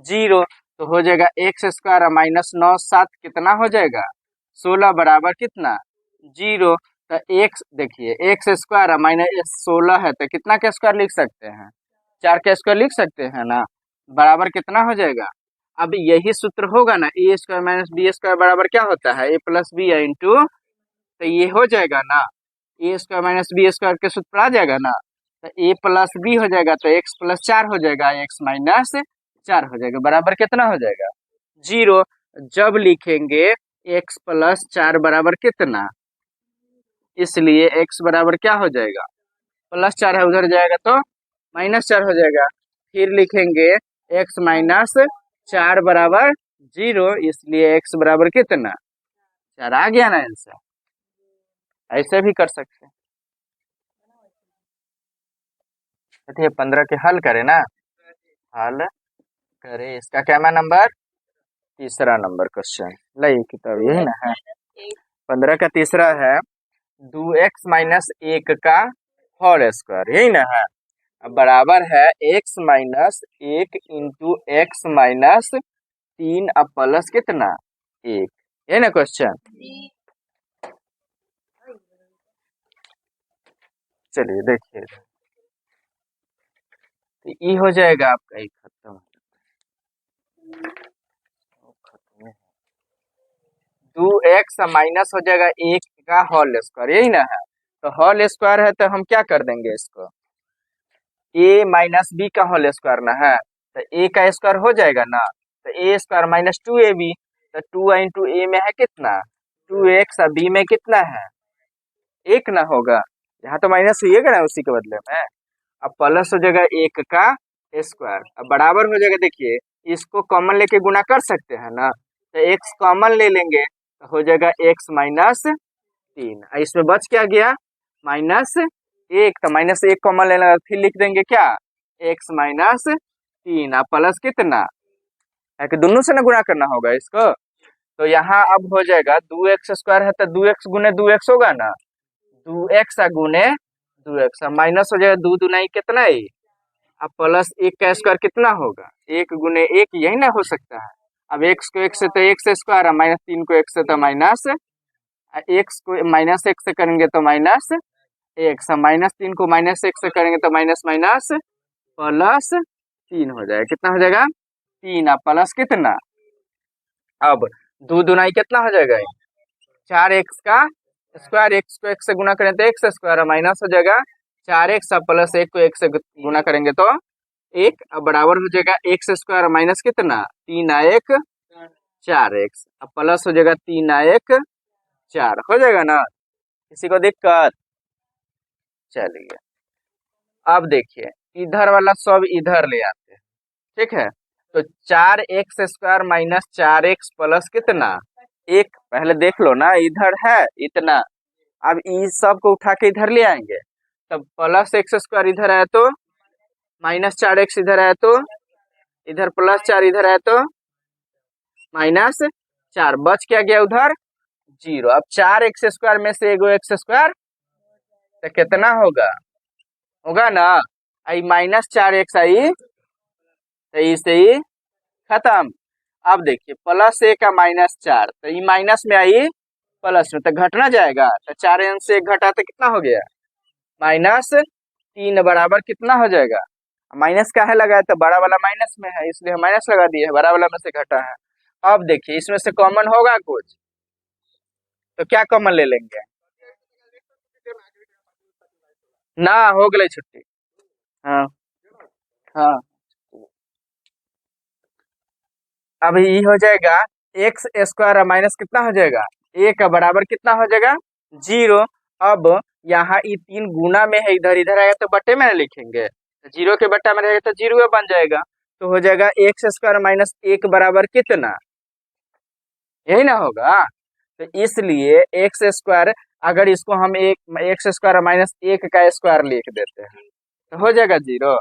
0, तो हो जाएगा एक्स स्क्वायर माइनस 9 7 कितना हो जाएगा, 16 बराबर कितना, 0। तो एक्स देखिए एक्स स्क्वायर माइनस 16 है, तो कितना का स्क्वायर लिख सकते हैं, 4 का स्क्वायर लिख सकते हैं ना, बराबर कितना हो जाएगा। अब यही सूत्र होगा ना, ए स्क्वायर माइनस बी स्क्वायर बराबर क्या होता है, ए प्लस बी इंटू, तो ये हो जाएगा ना, ए स्क्वायर माइनस बी स्क्वायर के सूत्र आ जाएगा ना, तो ए प्लस बी हो जाएगा, तो एक्स प्लस 4 हो जाएगा, एक्स माइनस 4 हो जाएगा, बराबर कितना हो जाएगा, 0। जब लिखेंगे एक्स प्लस 4 बराबर कितना, इसलिए x बराबर क्या हो जाएगा, प्लस 4 है उधर जाएगा तो माइनस 4 हो जाएगा। फिर लिखेंगे x माइनस 4 बराबर 0, इसलिए x बराबर कितना, 4 आ गया ना आंसर। ऐसे भी कर सकते हैं। देखिए 15 के हल करें ना, हल करें, इसका क्या नंबर, तीसरा नंबर क्वेश्चन, लाई किताब यही ना है, 15 का तीसरा है 2x माइनस 1 का होल स्क्वायर, यही ना है, बराबर है x minus 1 into x minus 3 अब प्लस कितना 1, ये ना क्वेश्चन। चलिए देखिए, तो ये हो जाएगा आपका, ये खत्म खत्म है। 2x माइनस हो जाएगा 1 का होल स्क्वायर, यही ना है। तो होल स्क्वायर है तो हम क्या कर देंगे इसको, a माइनस बी का होल स्क्वायर ना है, तो a का स्क्वायर हो जाएगा ना, तो a स्क्वायर माइनस 2ab, तो 2 इंटू ए में है कितना 2x, और बी में कितना है 1 ना होगा, यहाँ तो माइनस हुईगा ना उसी के बदले में। अब प्लस हो जाएगा 1 का स्क्वायर, अब बराबर हो जाएगा, देखिए इसको कॉमन लेके गुना कर सकते हैं ना, तो x कॉमन ले लेंगे तो हो जाएगा x माइनस 3, इसमें बच क्या गया -1, तो -1 कॉमन लेना, फिर लिख देंगे क्या x माइनस 3, अब प्लस कितना है कि दोनों से ना गुणा करना होगा इसको, तो यहाँ अब हो जाएगा 2x स्क्वायर है तो 2x गुने 2x होगा ना, 2x गुने 2x, माइनस हो जाएगा 2 दूना कितना है, अब प्लस 1 का स्क्वायर कितना होगा 1 गुने 1, यही ना हो सकता है। अब x को 1 से तो x स्क्वायर, माइनस 3 को 1 से तो माइनस x को माइनस 1 से करेंगे तो माइनस x, माइनस 3 को माइनस 1 से करेंगे तो माइनस माइनस प्लस 3 हो जाएगा, कितना हो जाएगा 3, अब प्लस कितना, अब 2 दुनाई कितना हो जाएगा 4x का स्क्वायर, x को 1 से गुना करें तो x स्क्वायर, माइनस हो जाएगा 4x, अब प्लस 1 को 1 से गुना करेंगे तो 1, अब बराबर हो जाएगा x स्क्वायर माइनस कितना 3 1 4x, अब प्लस हो जाएगा 3 1 4, हो जाएगा ना, किसी को दिक्कत। चलिए अब देखिए इधर वाला सब इधर ले आते हैं, ठीक है, तो 4x square minus 4x plus कितना 1, पहले देख लो ना इधर है इतना, अब इस सब को उठा के इधर ले आएंगे, तब प्लस x स्क्वायर इधर आया तो माइनस 4x इधर आया तो इधर प्लस 4 इधर आया तो माइनस 4, बच क्या गया उधर 0, अब 4x स्क्वायर में से एगो x स्क्वायर तो कितना होगा, होगा ना, आई माइनस 4x आई तो इसे ही खत्म। अब देखिए प्लस 1 का माइनस 4, तो ये माइनस में आई प्लस में, तो घटना जाएगा, तो 4 अंश से 1 घटा तो कितना हो गया -3, बराबर कितना हो जाएगा, माइनस का है लगाया तो बड़ा वाला माइनस में है इसलिए हम माइनस लगा दिए, बड़ा वाला में से घटा है। अब देखिए इसमें से कॉमन होगा कुछ, तो क्या कॉमन ले लेंगे, ना हो गई छुट्टी, हाँ हाँ, अब ये हो जाएगा एक्स स्क्वायर माइनस कितना हो जाएगा 1 का बराबर कितना हो जाएगा 0, अब यहाँ ये 3 गुना में है, इधर इधर आएगा तो बट्टे में लिखेंगे, 0 के बट्टा में रहेगा तो 0 बन जाएगा, तो हो जाएगा एक्स स्क्वायर माइनस 1 बराबर कितना, यही ना होगा, तो इसलिए एक्स स्क्वायर, अगर इसको हम एक एक्स स्क्वायर माइनस 1 का स्क्वायर लिख देते हैं तो हो जाएगा 0,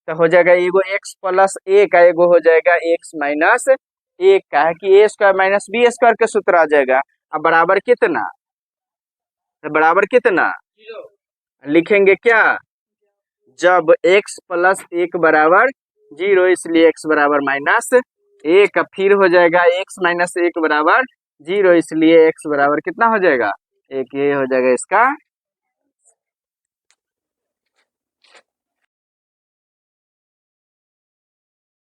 तो हो जाएगा एगो x प्लस a का, एगो हो जाएगा x माइनस 1 का, है कि a square minus B square का सूत्र आ जाएगा, अब बराबर कितना, तो बराबर कितना लिखेंगे क्या, जब x प्लस 1 बराबर 0, इसलिए x बराबर माइनस 1, फिर हो जाएगा x माइनस 1 बराबर 0, इसलिए x बराबर कितना हो जाएगा 1, ये हो जाएगा इसका